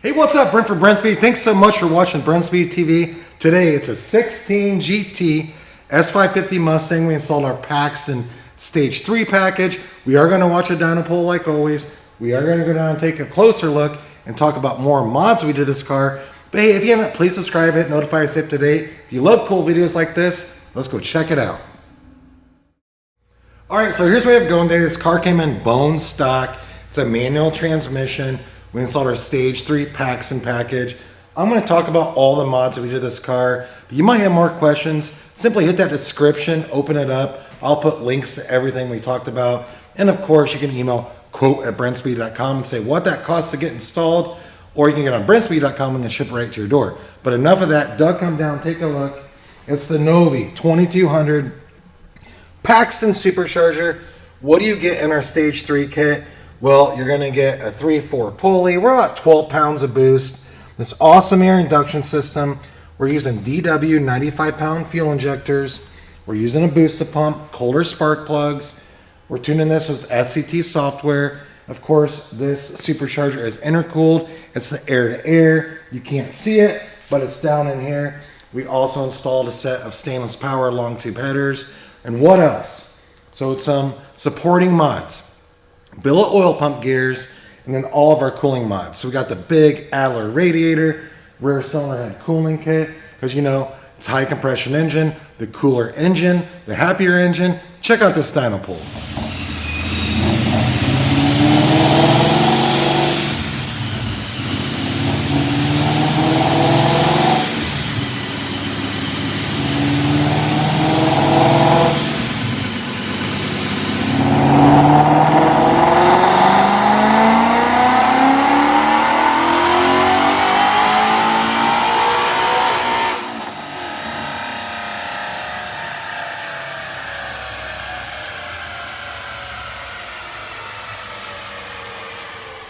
Hey, what's up? Brent from Brenspeed. Thanks so much for watching Brenspeed TV. Today, it's a 16 GT S550 Mustang. We installed our Paxton Stage 3 package. We are going to watch a dyno pull like always. We are going to go down and take a closer look and talk about more mods we did this car. But hey, if you haven't, please subscribe, hit notify, stay up to date. If you love cool videos like this, let's go check it out. All right, so here's where we have going today. This car came in bone stock. It's a manual transmission. We installed our Stage 3 Paxton package. I'm going to talk about all the mods that we did this car. But you might have more questions. Simply hit that description, open it up. I'll put links to everything we talked about. And of course, you can email quote@brenspeed.com and say what that costs to get installed. Or you can get on brenspeed.com and then ship it right to your door. But enough of that. Doug, come down, take a look. It's the Novi 2200 Paxton Supercharger. What do you get in our Stage 3 kit? Well, you're going to get a 3/4 pulley. We're about 12 pounds of boost. This awesome air induction system. We're using DW 95-pound fuel injectors. We're using a booster pump, Kohler spark plugs. We're tuning this with SCT software. Of course, this supercharger is intercooled. It's the air-to-air. You can't see it, but it's down in here. We also installed a set of stainless power long tube headers. And what else? So it's some supporting mods. Billet oil pump gears, and then all of our cooling mods. So we got the big Adler radiator, rear cylinder head cooling kit, because you know, it's high compression engine, the cooler engine, the happier engine. Check out this dyno pull.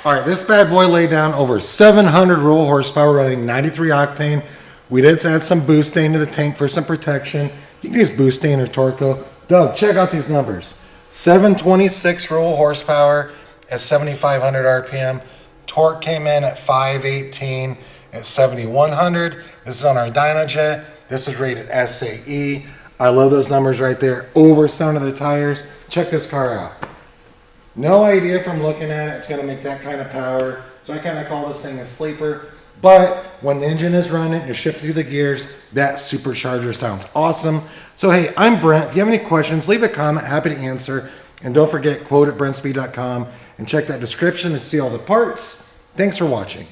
All right, this bad boy laid down over 700 raw horsepower running 93 octane. We did add some butane to the tank for some protection. You can use butane or Torco. Doug, check out these numbers. 726 raw horsepower at 7,500 RPM. Torque came in at 518 at 7,100. This is on our Dyno. This is rated SAE. I love those numbers right there. Over sound of the tires. Check this car out. No idea from looking at it, it's going to make that kind of power. So I kind of call this thing a sleeper. But when the engine is running, you shift through the gears, that supercharger sounds awesome. So hey, I'm Brent. If you have any questions, leave a comment. Happy to answer. And don't forget, quote@brenspeed.com and check that description to see all the parts. Thanks for watching.